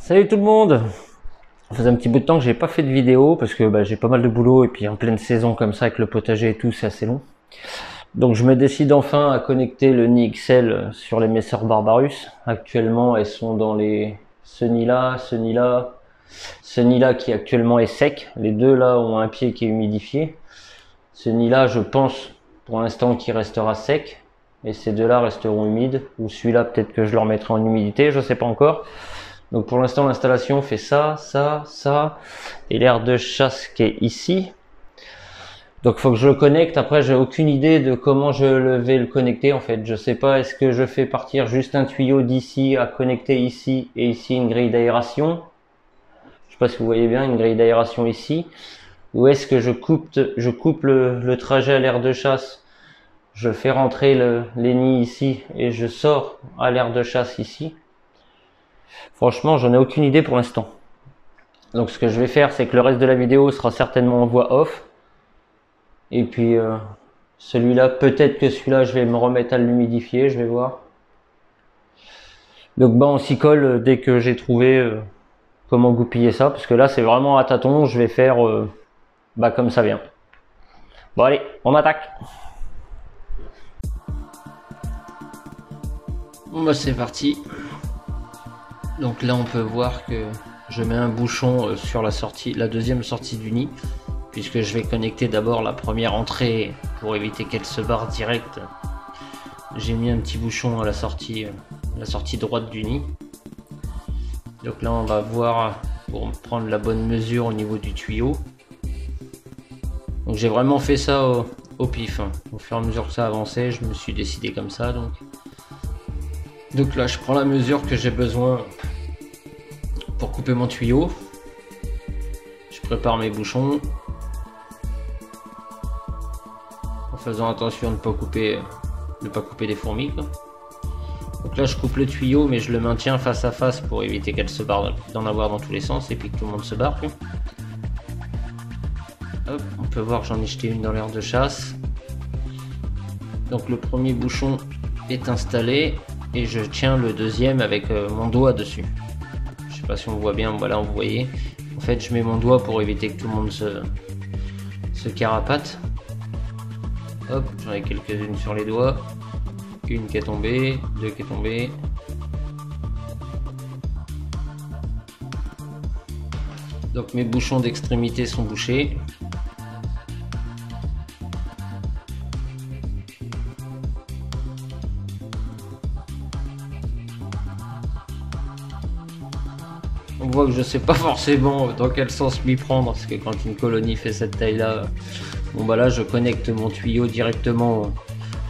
Salut tout le monde. Ça faisait un petit bout de temps que j'ai pas fait de vidéo parce que j'ai pas mal de boulot et puis en pleine saison comme ça avec le potager et tout, c'est assez long. Donc je me décide enfin à connecter le nid XL sur les Messer Barbarus. Actuellement elles sont dans ce nid là qui actuellement est sec. Les deux là ont un pied qui est humidifié. Ce nid là, je pense pour l'instant qu'il restera sec et ces deux là resteront humides, ou celui-là peut-être que je le remettrai en humidité, je sais pas encore. Donc pour l'instant l'installation fait ça, et l'air de chasse qui est ici. Donc il faut que je le connecte. Après j'ai aucune idée de comment je vais le connecter en fait. Je sais pas, est-ce que je fais partir juste un tuyau d'ici à connecter ici et ici une grille d'aération. Je sais pas si vous voyez bien une grille d'aération ici. Ou est-ce que je coupe le trajet à l'air de chasse. Je fais rentrer les nids ici et je sors à l'air de chasse ici. Franchement, j'en ai aucune idée pour l'instant. Donc ce que je vais faire, c'est que le reste de la vidéo sera certainement en voix off. Et puis celui-là, peut-être que celui-là, je vais me remettre à l'humidifier, je vais voir. Donc on s'y colle dès que j'ai trouvé comment goupiller ça. Parce que là, c'est vraiment à tâtons, je vais faire comme ça vient. Bon allez, on attaque. Bon c'est parti. Donc là on peut voir que je mets un bouchon sur la deuxième sortie du nid, puisque je vais connecter d'abord la première entrée pour éviter qu'elle se barre direct. J'ai mis un petit bouchon à la sortie droite du nid. Donc là on va voir pour prendre la bonne mesure au niveau du tuyau. Donc j'ai vraiment fait ça au pif, hein. Au fur et à mesure que ça avançait, je me suis décidé comme ça. Donc là je prends la mesure que j'ai besoin pour couper mon tuyau. Je prépare mes bouchons en faisant attention de ne pas couper des fourmis, quoi. Donc là je coupe le tuyau mais je le maintiens face à face pour éviter qu'elle se barre, d'en avoir dans tous les sens et puis que tout le monde se barre. Hop, on peut voir que j'en ai jeté une dans l'air de chasse. Donc le premier bouchon est installé et je tiens le deuxième avec mon doigt dessus. Je sais pas si on voit bien, voilà, vous voyez. En fait je mets mon doigt pour éviter que tout le monde se carapate. Hop, j'en ai quelques-unes sur les doigts. Une qui est tombée, deux qui est tombée. Donc mes bouchons d'extrémité sont bouchés. On voit que je sais pas forcément dans quel sens m'y prendre, parce que quand une colonie fait cette taille là, là je connecte mon tuyau directement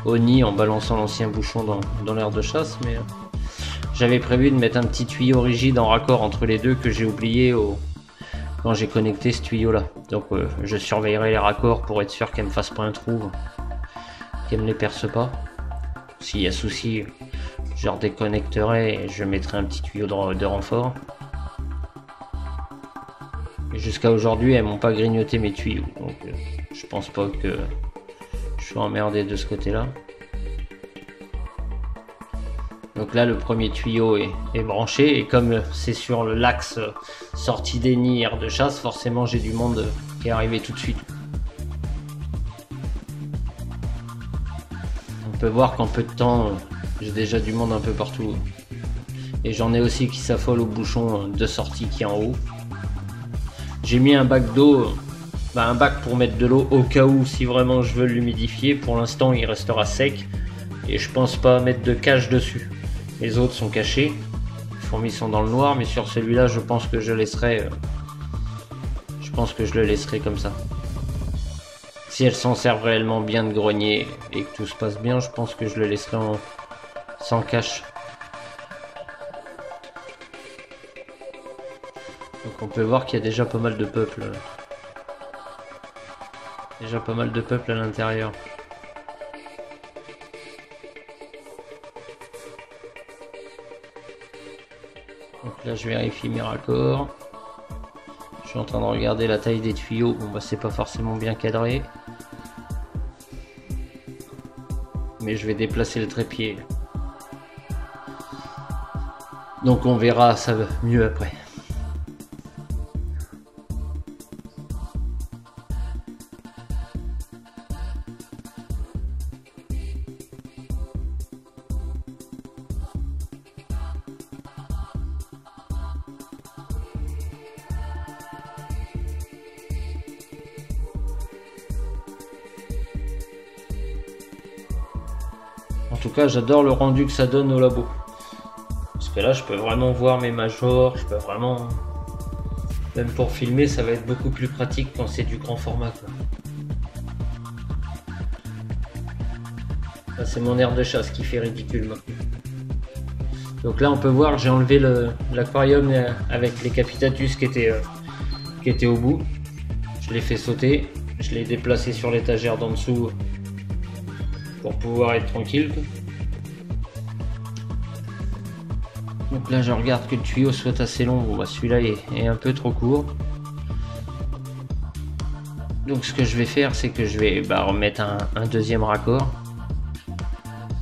au nid en balançant l'ancien bouchon dans l'air de chasse, mais j'avais prévu de mettre un petit tuyau rigide en raccord entre les deux que j'ai oublié quand j'ai connecté ce tuyau là. Donc je surveillerai les raccords pour être sûr qu'elle me fasse pas un trou, qu'elle me les perce pas. S'il y a souci, je redéconnecterai et je mettrai un petit tuyau de renfort. Jusqu'à aujourd'hui, elles m'ont pas grignoté mes tuyaux, donc je pense pas que je suis emmerdé de ce côté-là. Donc là, le premier tuyau est branché, et comme c'est sur l'axe sortie des nids air de chasse, forcément j'ai du monde qui est arrivé tout de suite. On peut voir qu'en peu de temps, j'ai déjà du monde un peu partout. Et j'en ai aussi qui s'affolent au bouchon de sortie qui est en haut. J'ai mis un bac d'eau, un bac pour mettre de l'eau au cas où si vraiment je veux l'humidifier. Pour l'instant il restera sec et je pense pas mettre de cache dessus. Les autres sont cachés, les fourmis sont dans le noir, mais sur celui-là je pense que je le laisserai comme ça. Si elles s'en servent réellement bien de grenier et que tout se passe bien, je pense que je le laisserai sans cache. Donc on peut voir qu'il y a déjà pas mal de peuple. À l'intérieur. Donc là je vérifie mes raccords. Je suis en train de regarder la taille des tuyaux. Bon c'est pas forcément bien cadré. Mais je vais déplacer le trépied. Donc on verra ça mieux après. En tout cas, j'adore le rendu que ça donne au labo. Parce que là, je peux vraiment voir mes majors, je peux vraiment... Même pour filmer, ça va être beaucoup plus pratique quand c'est du grand format, quoi. Là, c'est mon air de chasse qui fait ridicule maintenant. Donc là, on peut voir, j'ai enlevé l'aquarium avec les capitatus qui étaient au bout. Je l'ai fait sauter, je l'ai déplacé sur l'étagère d'en dessous pour pouvoir être tranquille. Donc là, je regarde que le tuyau soit assez long. Bon, bah, celui-là est un peu trop court. Donc ce que je vais faire, c'est que je vais remettre un deuxième raccord.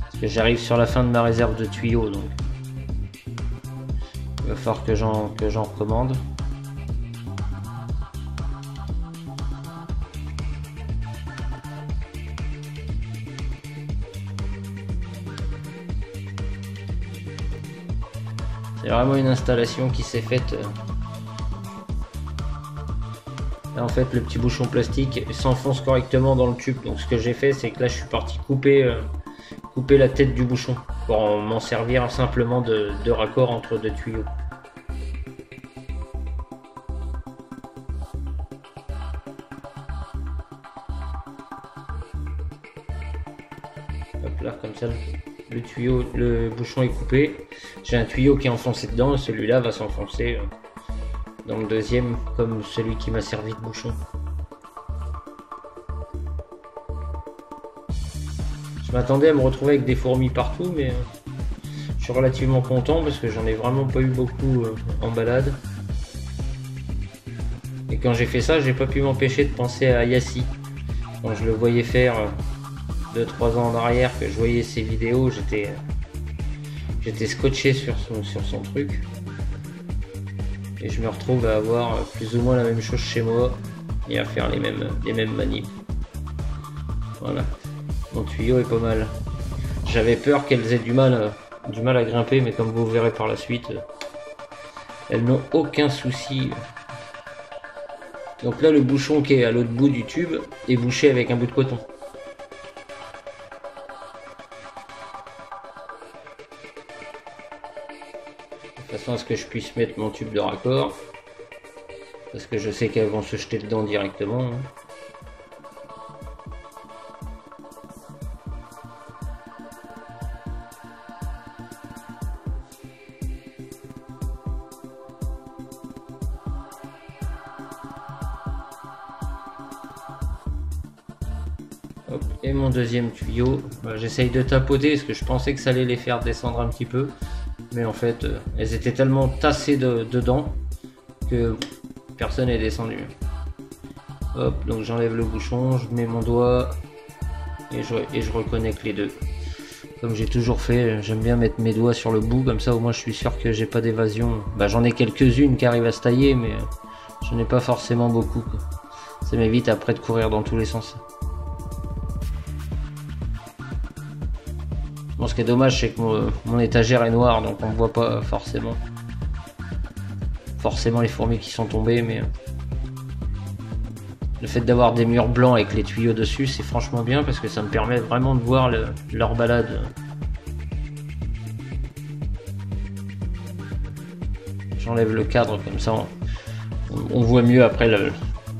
Parce que j'arrive sur la fin de ma réserve de tuyaux, donc il va falloir que j'en recommande. C'est vraiment une installation qui s'est faite. Là, en fait, le petit bouchon plastique s'enfonce correctement dans le tube. Donc ce que j'ai fait, c'est que là, je suis parti couper la tête du bouchon pour m'en servir simplement de raccord entre deux tuyaux. Hop là, comme ça. Le bouchon est coupé. J'ai un tuyau qui est enfoncé dedans, celui-là va s'enfoncer dans le deuxième comme celui qui m'a servi de bouchon. Je m'attendais à me retrouver avec des fourmis partout, mais je suis relativement content parce que j'en ai vraiment pas eu beaucoup en balade. Et quand j'ai fait ça, j'ai pas pu m'empêcher de penser à Yassi. Quand je le voyais faire 2-3 ans en arrière, que je voyais ses vidéos, j'étais scotché sur son truc. Et je me retrouve à avoir plus ou moins la même chose chez moi et à faire les mêmes manips. Voilà, mon tuyau est pas mal. J'avais peur qu'elles aient du mal à grimper, mais comme vous verrez par la suite, elles n'ont aucun souci. Donc là, le bouchon qui est à l'autre bout du tube est bouché avec un bout de coton. De façon à ce que je puisse mettre mon tube de raccord, parce que je sais qu'elles vont se jeter dedans directement. Hop, et mon deuxième tuyau, j'essaye de tapoter parce que je pensais que ça allait les faire descendre un petit peu. Mais en fait, elles étaient tellement tassées dedans que personne n'est descendu. Hop, donc j'enlève le bouchon, je mets mon doigt et je reconnecte les deux. Comme j'ai toujours fait, j'aime bien mettre mes doigts sur le bout, comme ça au moins je suis sûr que j'ai pas d'évasion. J'en ai quelques-unes qui arrivent à se tailler, mais j'en ai pas forcément beaucoup, quoi. Ça m'évite après de courir dans tous les sens. Bon, ce qui est dommage, c'est que mon étagère est noire, donc on ne voit pas forcément les fourmis qui sont tombées, mais le fait d'avoir des murs blancs avec les tuyaux dessus, c'est franchement bien parce que ça me permet vraiment de voir leur balade. J'enlève le cadre, comme ça on voit mieux après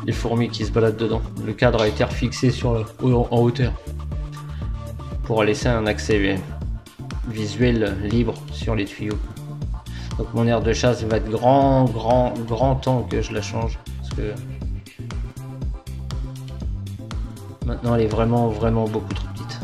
les fourmis qui se baladent dedans. Le cadre a été refixé en hauteur pour laisser un accès visuel libre sur les tuyaux. Donc mon aire de chasse va être grand temps que je la change, parce que maintenant elle est vraiment beaucoup trop petite.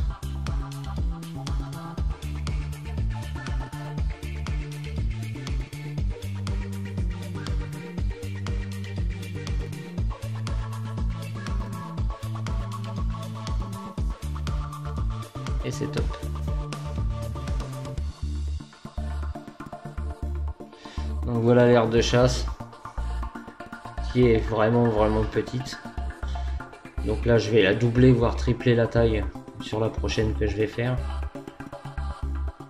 Et c'est top. Donc voilà l'aire de chasse qui est vraiment petite. Donc là je vais la doubler voire tripler la taille sur la prochaine que je vais faire.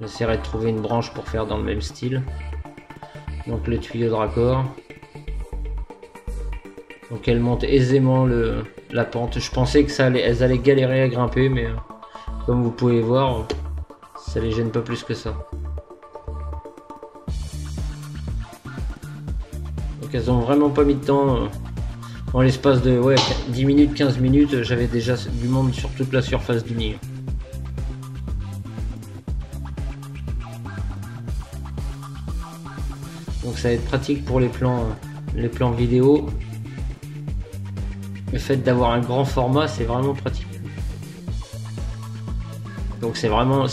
J'essaierai de trouver une branche pour faire dans le même style. Donc le tuyau de raccord. Donc elle monte aisément la pente. Je pensais que elles allaient galérer à grimper, mais comme vous pouvez voir, Ça les gêne pas plus que ça. Donc elles ont vraiment pas mis de temps. En l'espace de 10 minutes, 15 minutes, j'avais déjà du monde sur toute la surface du nid. Donc ça va être pratique pour les plans vidéo. Le fait d'avoir un grand format, c'est vraiment pratique. Donc c'est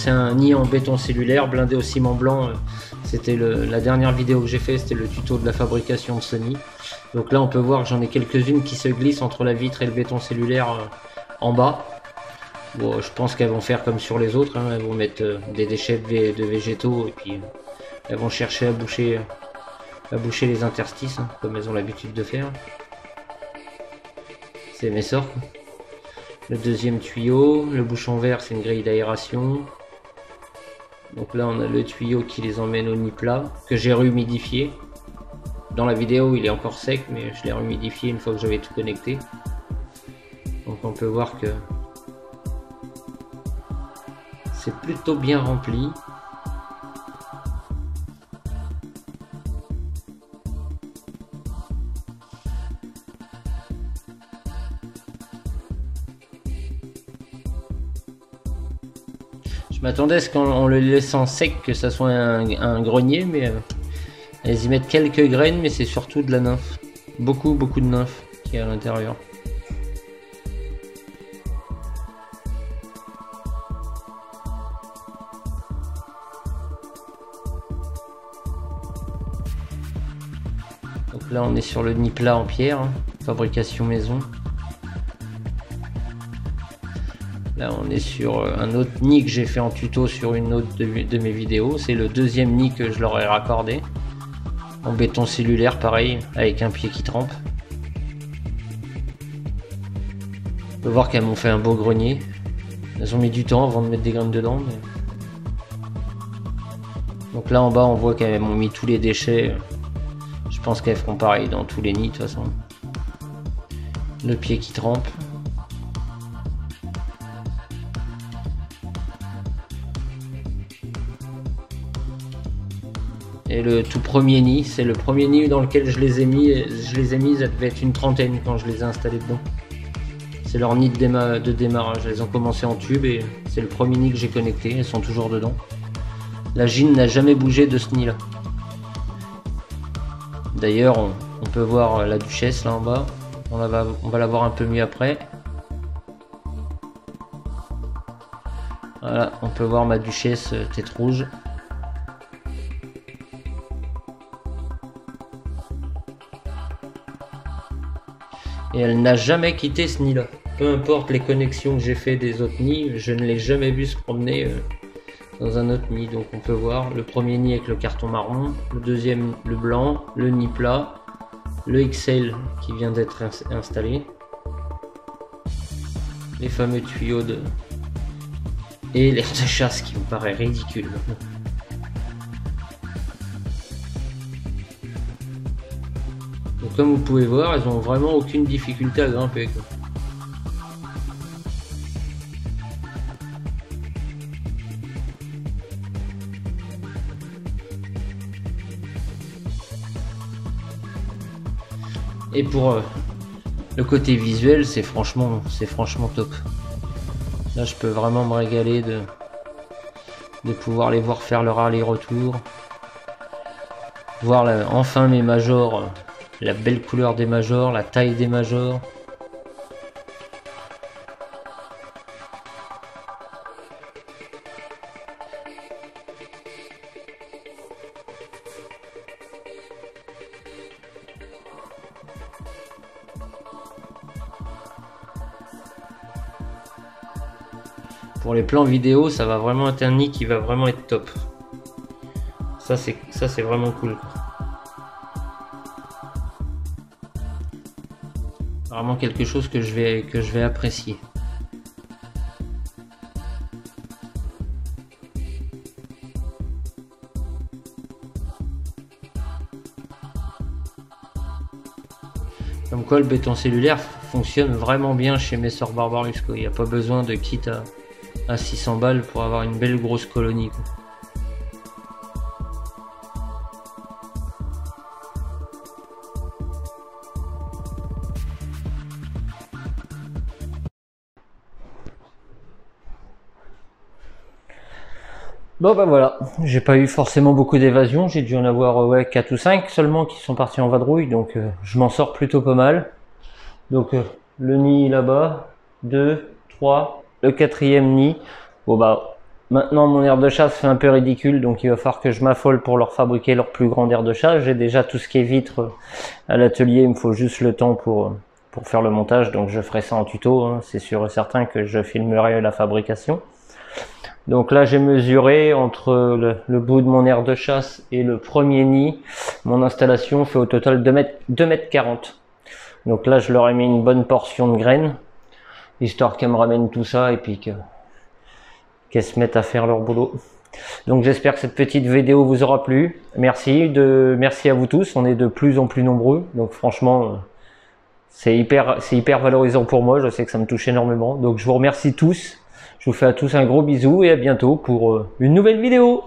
un nid en béton cellulaire blindé au ciment blanc. C'était la dernière vidéo que j'ai fait, c'était le tuto de la fabrication de ce nid. Donc là on peut voir que j'en ai quelques-unes qui se glissent entre la vitre et le béton cellulaire en bas. Bon, je pense qu'elles vont faire comme sur les autres, hein. Elles vont mettre des déchets de végétaux et puis elles vont chercher à boucher les interstices, hein, comme elles ont l'habitude de faire. C'est mes sorts. Le deuxième tuyau, le bouchon vert, c'est une grille d'aération. Donc là on a le tuyau qui les emmène au nid plat, que j'ai rehumidifié. Dans la vidéo il est encore sec, mais je l'ai rehumidifié une fois que j'avais tout connecté. Donc on peut voir que c'est plutôt bien rempli. Je m'attendais à ce qu'en le laissant sec que ça soit un grenier, mais elles y mettent quelques graines, mais c'est surtout de la nymphe. Beaucoup de nymphes qui est à l'intérieur. Donc là on est sur le nid plat en pierre, hein, fabrication maison. Là on est sur un autre nid que j'ai fait en tuto sur une autre de mes vidéos. C'est le deuxième nid que je leur ai raccordé. En béton cellulaire pareil, avec un pied qui trempe. On peut voir qu'elles m'ont fait un beau grenier. Elles ont mis du temps avant de mettre des graines dedans. Mais... Donc là en bas on voit qu'elles m'ont mis tous les déchets. Je pense qu'elles feront pareil dans tous les nids de toute façon. Le pied qui trempe. Et le tout premier nid, c'est le premier nid dans lequel je les ai mis. Ça devait être une trentaine quand je les ai installés dedans. C'est leur nid de démarrage. Elles ont commencé en tube et c'est le premier nid que j'ai connecté. Elles sont toujours dedans. La gine n'a jamais bougé de ce nid là. D'ailleurs, on peut voir la duchesse là en bas. On va la voir un peu mieux après. Voilà, on peut voir ma duchesse tête rouge. Et elle n'a jamais quitté ce nid là. Peu importe les connexions que j'ai fait des autres nids, je ne l'ai jamais vu se promener dans un autre nid. Donc on peut voir le premier nid avec le carton marron, le deuxième le blanc, le nid plat, le XL qui vient d'être installé, les fameux tuyaux et l'air de chasse qui me paraît ridicule maintenant. Donc comme vous pouvez voir, elles ont vraiment aucune difficulté à grimper, quoi. Et pour le côté visuel, c'est franchement top. Là, je peux vraiment me régaler de pouvoir les voir faire leur aller-retour, voir enfin mes majors. La belle couleur des majors, la taille des majors. Pour les plans vidéo, ça va vraiment être un nid qui va vraiment être top. Ça c'est vraiment cool. Vraiment quelque chose que je vais apprécier. Comme quoi le béton cellulaire fonctionne vraiment bien chez Messor Barbarus, quoi. Il n'y a pas besoin de kit à 600 balles pour avoir une belle grosse colonie, quoi. Bon bah voilà, j'ai pas eu forcément beaucoup d'évasion, j'ai dû en avoir ouais, 4 ou 5 seulement qui sont partis en vadrouille, donc je m'en sors plutôt pas mal. Donc le nid là-bas, 2, 3, le 4e nid. Bon bah maintenant mon aire de chasse fait un peu ridicule, donc il va falloir que je m'affole pour leur fabriquer leur plus grande aire de chasse. J'ai déjà tout ce qui est vitre à l'atelier, il me faut juste le temps pour faire le montage, donc je ferai ça en tuto, hein. C'est sûr et certain que je filmerai la fabrication. Donc là j'ai mesuré entre le bout de mon aire de chasse et le premier nid, mon installation fait au total 2 mètres 40. Donc là je leur ai mis une bonne portion de graines, histoire qu'elles me ramènent tout ça et puis qu'elles se mettent à faire leur boulot. Donc j'espère que cette petite vidéo vous aura plu. Merci à vous tous, on est de plus en plus nombreux, donc franchement c'est hyper valorisant pour moi, je sais que ça me touche énormément. Donc je vous remercie tous. Je vous fais à tous un gros bisou et à bientôt pour une nouvelle vidéo.